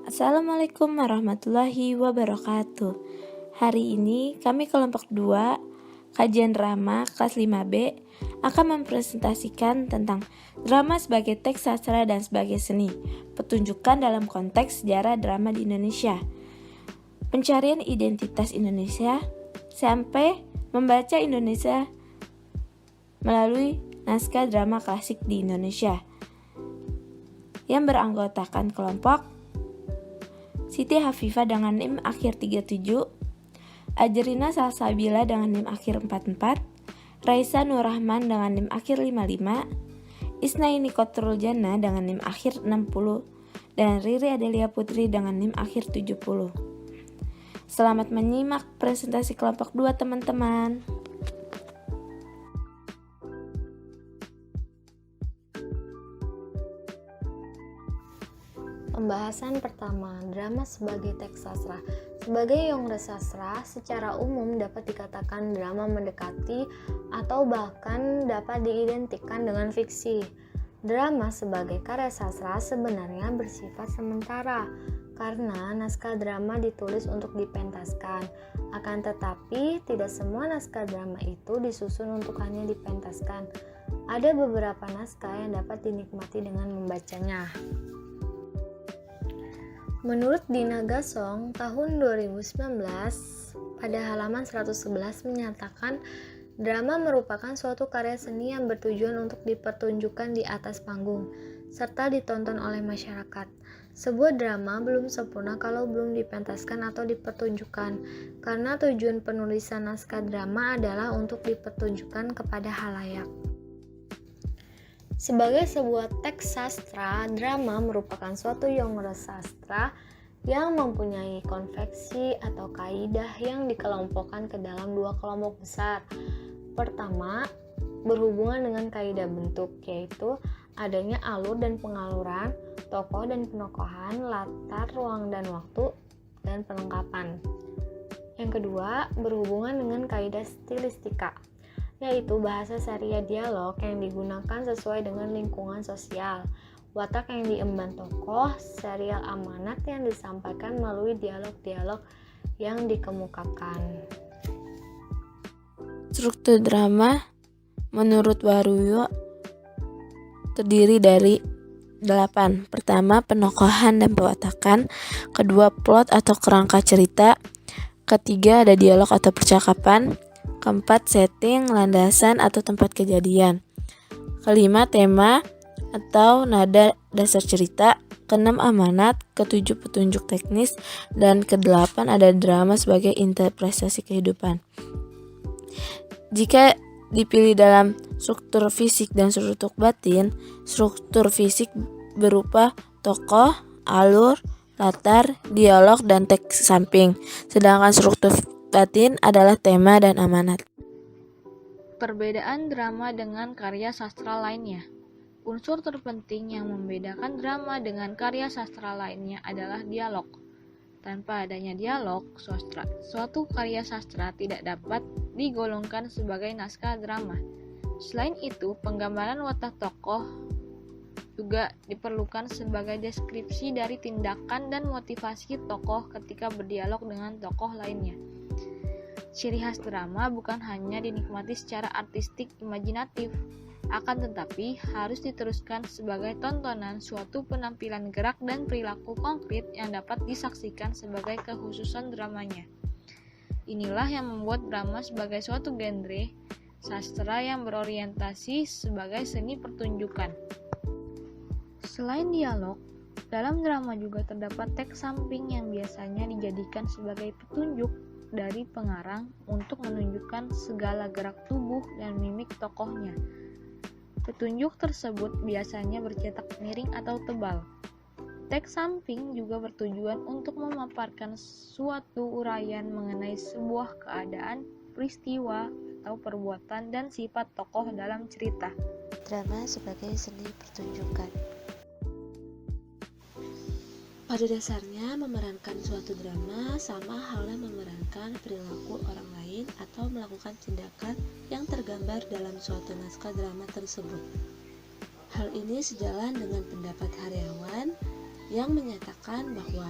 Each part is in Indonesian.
Assalamualaikum warahmatullahi wabarakatuh. Hari ini kami kelompok 2 kajian drama kelas 5B akan mempresentasikan tentang drama sebagai teks sastra dan sebagai seni, pertunjukan dalam konteks sejarah drama di Indonesia, pencarian identitas Indonesia, sampai membaca Indonesia melalui naskah drama klasik di Indonesia yang beranggotakan kelompok Siti Hafifah dengan NIM akhir 37, Ajrina Salsabila dengan NIM akhir 44, Raisa Nurrahman dengan NIM akhir 55, Isnaini Kotrul Jannah dengan NIM akhir 60, dan Riri Adelia Putri dengan NIM akhir 70. Selamat menyimak presentasi kelompok 2 teman-teman. Pembahasan pertama, drama sebagai teks sastra. Sebagai genre sastra, secara umum dapat dikatakan drama mendekati atau bahkan dapat diidentikan dengan fiksi. Drama sebagai karya sastra sebenarnya bersifat sementara, karena naskah drama ditulis untuk dipentaskan. Akan tetapi, tidak semua naskah drama itu disusun untuk hanya dipentaskan. Ada beberapa naskah yang dapat dinikmati dengan membacanya. Menurut Dina Gasong, tahun 2019, pada halaman 111 menyatakan drama merupakan suatu karya seni yang bertujuan untuk dipertunjukkan di atas panggung, serta ditonton oleh masyarakat. Sebuah drama belum sempurna kalau belum dipentaskan atau dipertunjukkan, karena tujuan penulisan naskah drama adalah untuk dipertunjukkan kepada halayak. Sebagai sebuah teks sastra, drama merupakan suatu genre sastra yang mempunyai konveksi atau kaidah yang dikelompokkan ke dalam dua kelompok besar. Pertama, berhubungan dengan kaidah bentuk, yaitu adanya alur dan pengaluran, tokoh dan penokohan, latar, ruang dan waktu, dan pelengkapan. Yang kedua, berhubungan dengan kaidah stilistika, yaitu bahasa saria dialog yang digunakan sesuai dengan lingkungan sosial, watak yang diemban tokoh, serial amanat yang disampaikan melalui dialog-dialog yang dikemukakan. Struktur drama menurut Waruyo terdiri dari 8. Pertama, penokohan dan pewatakan. Kedua, plot atau kerangka cerita. Ketiga, ada dialog atau percakapan. Keempat, setting, landasan atau tempat kejadian. Kelima, tema atau nada dasar cerita. Keenam, amanat. Ketujuh, petunjuk teknis. Dan kedelapan, ada drama sebagai interpretasi kehidupan. Jika dipilih dalam struktur fisik dan struktur batin, struktur fisik berupa tokoh, alur, latar, dialog, dan teks samping. Sedangkan struktur batin adalah tema dan amanat. Perbedaan drama dengan karya sastra lainnya. Unsur terpenting yang membedakan drama dengan karya sastra lainnya adalah dialog. Tanpa adanya dialog, suatu karya sastra tidak dapat digolongkan sebagai naskah drama. Selain itu, penggambaran watak tokoh juga diperlukan sebagai deskripsi dari tindakan dan motivasi tokoh ketika berdialog dengan tokoh lainnya. Ciri khas drama bukan hanya dinikmati secara artistik imajinatif, akan tetapi harus diteruskan sebagai tontonan suatu penampilan gerak dan perilaku konkret yang dapat disaksikan sebagai kekhususan dramanya. Inilah yang membuat drama sebagai suatu genre sastra yang berorientasi sebagai seni pertunjukan. Selain dialog, dalam drama juga terdapat teks samping yang biasanya dijadikan sebagai petunjuk dari pengarang untuk menunjukkan segala gerak tubuh dan mimik tokohnya. Petunjuk tersebut biasanya bercetak miring atau tebal. Teks samping juga bertujuan untuk memaparkan suatu uraian mengenai sebuah keadaan, peristiwa, atau perbuatan dan sifat tokoh dalam cerita. Drama sebagai seni pertunjukan. Pada dasarnya, memerankan suatu drama sama halnya memerankan perilaku orang lain atau melakukan tindakan yang tergambar dalam suatu naskah drama tersebut. Hal ini sejalan dengan pendapat Haryawan yang menyatakan bahwa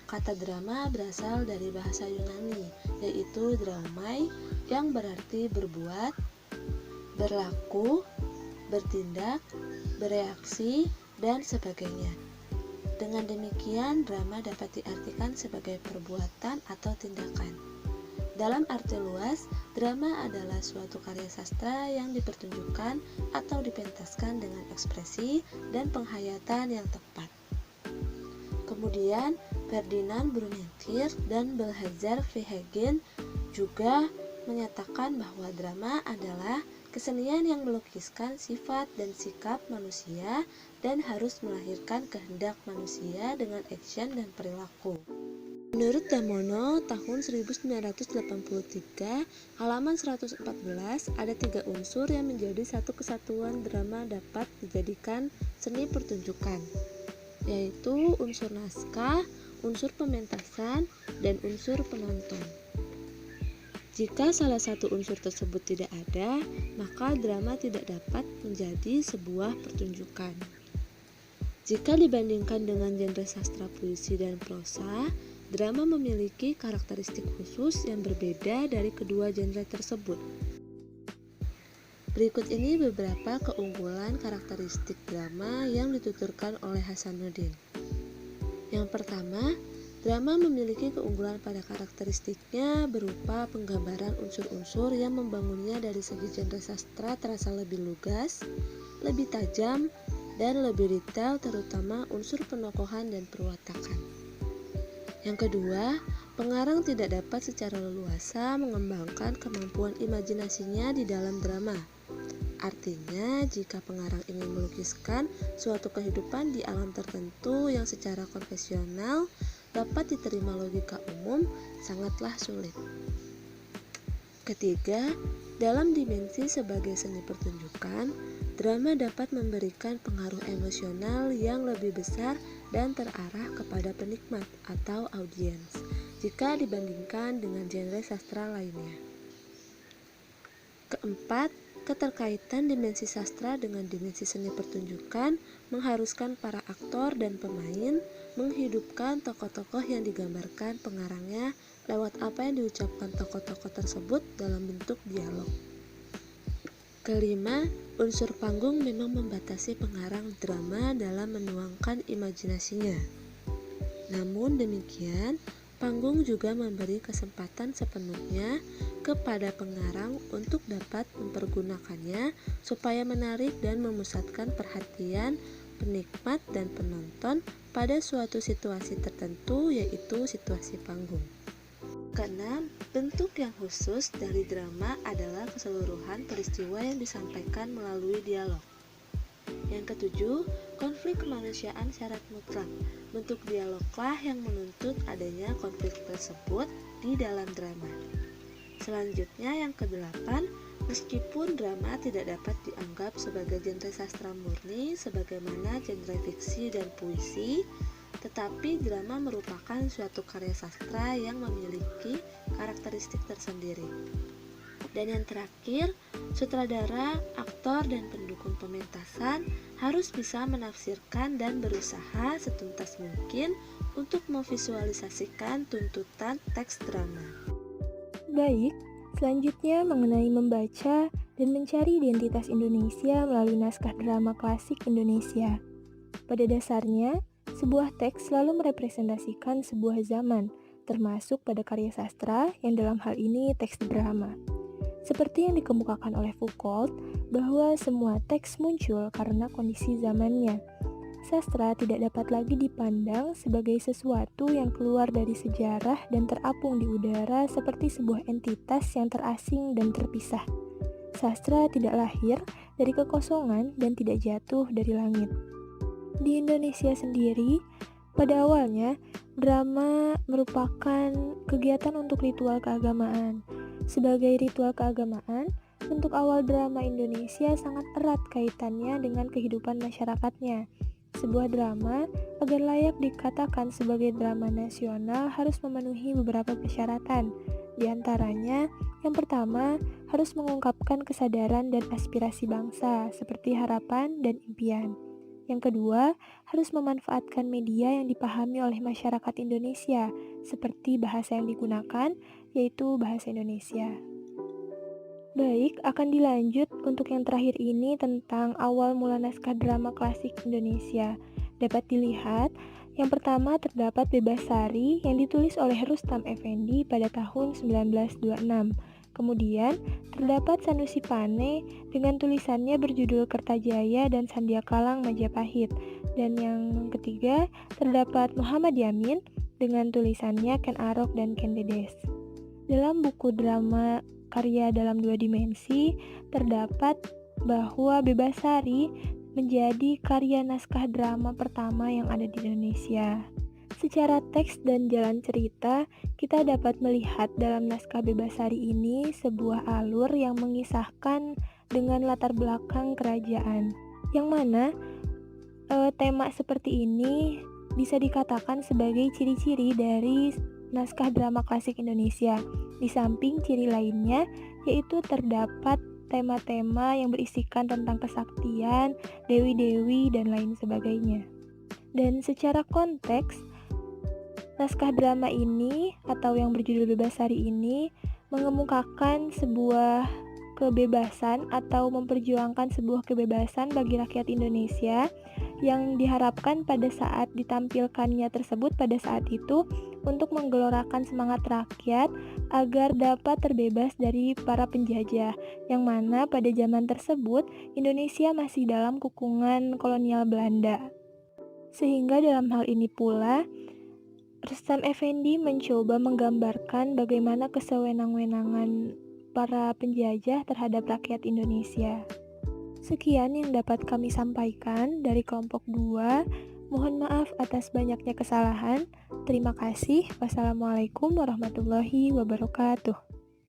kata drama berasal dari bahasa Yunani, yaitu draumai, yang berarti berbuat, berlaku, bertindak, bereaksi, dan sebagainya. Dengan demikian, drama dapat diartikan sebagai perbuatan atau tindakan. Dalam arti luas, drama adalah suatu karya sastra yang dipertunjukkan atau dipentaskan dengan ekspresi dan penghayatan yang tepat. Kemudian, Ferdinand Brunetière dan Balthazar Verhaegen juga menyatakan bahwa drama adalah kesenian yang melukiskan sifat dan sikap manusia dan harus melahirkan kehendak manusia dengan action dan perilaku. Menurut Damono, tahun 1983, halaman 114, ada 3 unsur yang menjadi satu kesatuan drama dapat dijadikan seni pertunjukan, yaitu unsur naskah, unsur pementasan, dan unsur penonton. Jika salah satu unsur tersebut tidak ada, maka drama tidak dapat menjadi sebuah pertunjukan. Jika dibandingkan dengan genre sastra puisi dan prosa, drama memiliki karakteristik khusus yang berbeda dari kedua genre tersebut. Berikut ini beberapa keunggulan karakteristik drama yang dituturkan oleh Hasanuddin. Yang pertama, drama memiliki keunggulan pada karakteristiknya berupa penggambaran unsur-unsur yang membangunnya dari segi genre sastra terasa lebih lugas, lebih tajam, dan lebih detail, terutama unsur penokohan dan perwatakan. Yang kedua, pengarang tidak dapat secara leluasa mengembangkan kemampuan imajinasinya di dalam drama. Artinya, jika pengarang ingin melukiskan suatu kehidupan di alam tertentu yang secara konvensional dapat diterima logika umum, sangatlah sulit. Ketiga, dalam dimensi sebagai seni pertunjukan, drama dapat memberikan pengaruh emosional yang lebih besar dan terarah kepada penikmat atau audiens jika dibandingkan dengan genre sastra lainnya. Keempat, keterkaitan dimensi sastra dengan dimensi seni pertunjukan mengharuskan para aktor dan pemain menghidupkan tokoh-tokoh yang digambarkan pengarangnya lewat apa yang diucapkan tokoh-tokoh tersebut dalam bentuk dialog. Kelima, unsur panggung memang membatasi pengarang drama dalam menuangkan imajinasinya. Namun demikian, panggung juga memberi kesempatan sepenuhnya kepada pengarang untuk dapat mempergunakannya supaya menarik dan memusatkan perhatian penikmat dan penonton pada suatu situasi tertentu, yaitu situasi panggung. Keenam, bentuk yang khusus dari drama adalah keseluruhan peristiwa yang disampaikan melalui dialog. Yang ketujuh, konflik kemanusiaan syarat mutlak. Bentuk dialoglah yang menuntut adanya konflik tersebut di dalam drama. Selanjutnya yang kedelapan, meskipun drama tidak dapat dianggap sebagai genre sastra murni sebagaimana genre fiksi dan puisi, tetapi drama merupakan suatu karya sastra yang memiliki karakteristik tersendiri. Dan yang terakhir, sutradara, aktor, dan pendukung pementasan harus bisa menafsirkan dan berusaha setuntas mungkin untuk memvisualisasikan tuntutan teks drama. Baik, selanjutnya mengenai membaca dan mencari identitas Indonesia melalui naskah drama klasik Indonesia. Pada dasarnya, sebuah teks selalu merepresentasikan sebuah zaman, termasuk pada karya sastra yang dalam hal ini teks drama. Seperti yang dikemukakan oleh Foucault, bahwa semua teks muncul karena kondisi zamannya. Sastra tidak dapat lagi dipandang sebagai sesuatu yang keluar dari sejarah dan terapung di udara seperti sebuah entitas yang terasing dan terpisah. Sastra tidak lahir dari kekosongan dan tidak jatuh dari langit. Di Indonesia sendiri, pada awalnya, drama merupakan kegiatan untuk ritual keagamaan. Sebagai ritual keagamaan, bentuk awal drama Indonesia sangat erat kaitannya dengan kehidupan masyarakatnya. Sebuah drama, agar layak dikatakan sebagai drama nasional, harus memenuhi beberapa persyaratan. Di antaranya, yang pertama, harus mengungkapkan kesadaran dan aspirasi bangsa, seperti harapan dan impian. Yang kedua, harus memanfaatkan media yang dipahami oleh masyarakat Indonesia, seperti bahasa yang digunakan, yaitu bahasa Indonesia. Baik, akan dilanjut untuk yang terakhir ini tentang awal mula naskah drama klasik Indonesia. Dapat dilihat, yang pertama terdapat Bebasari yang ditulis oleh Rustam Effendi pada tahun 1926. Kemudian, terdapat Sanusi Pane dengan tulisannya berjudul Kertajaya dan Sandia Kalang Majapahit. Dan yang ketiga, terdapat Muhammad Yamin dengan tulisannya Ken Arok dan Ken Dedes. Dalam buku drama karya dalam dua dimensi, terdapat bahwa Bebasari menjadi karya naskah drama pertama yang ada di Indonesia. Secara teks dan jalan cerita, kita dapat melihat dalam naskah Bebasari ini sebuah alur yang mengisahkan dengan latar belakang kerajaan, yang mana tema seperti ini bisa dikatakan sebagai ciri-ciri dari naskah drama klasik Indonesia. Di samping ciri lainnya, yaitu terdapat tema-tema yang berisikan tentang kesaktian, dewi-dewi, dan lain sebagainya. Dan secara konteks, naskah drama ini atau yang berjudul Bebasari ini mengemukakan sebuah kebebasan atau memperjuangkan sebuah kebebasan bagi rakyat Indonesia yang diharapkan pada saat ditampilkannya tersebut pada saat itu untuk menggelorakan semangat rakyat agar dapat terbebas dari para penjajah, yang mana pada zaman tersebut Indonesia masih dalam kukungan kolonial Belanda. Sehingga dalam hal ini pula Rustam Effendi mencoba menggambarkan bagaimana kesewenang-wenangan para penjajah terhadap rakyat Indonesia. Sekian yang dapat kami sampaikan dari kelompok 2. Mohon maaf atas banyaknya kesalahan. Terima kasih. Wassalamualaikum warahmatullahi wabarakatuh.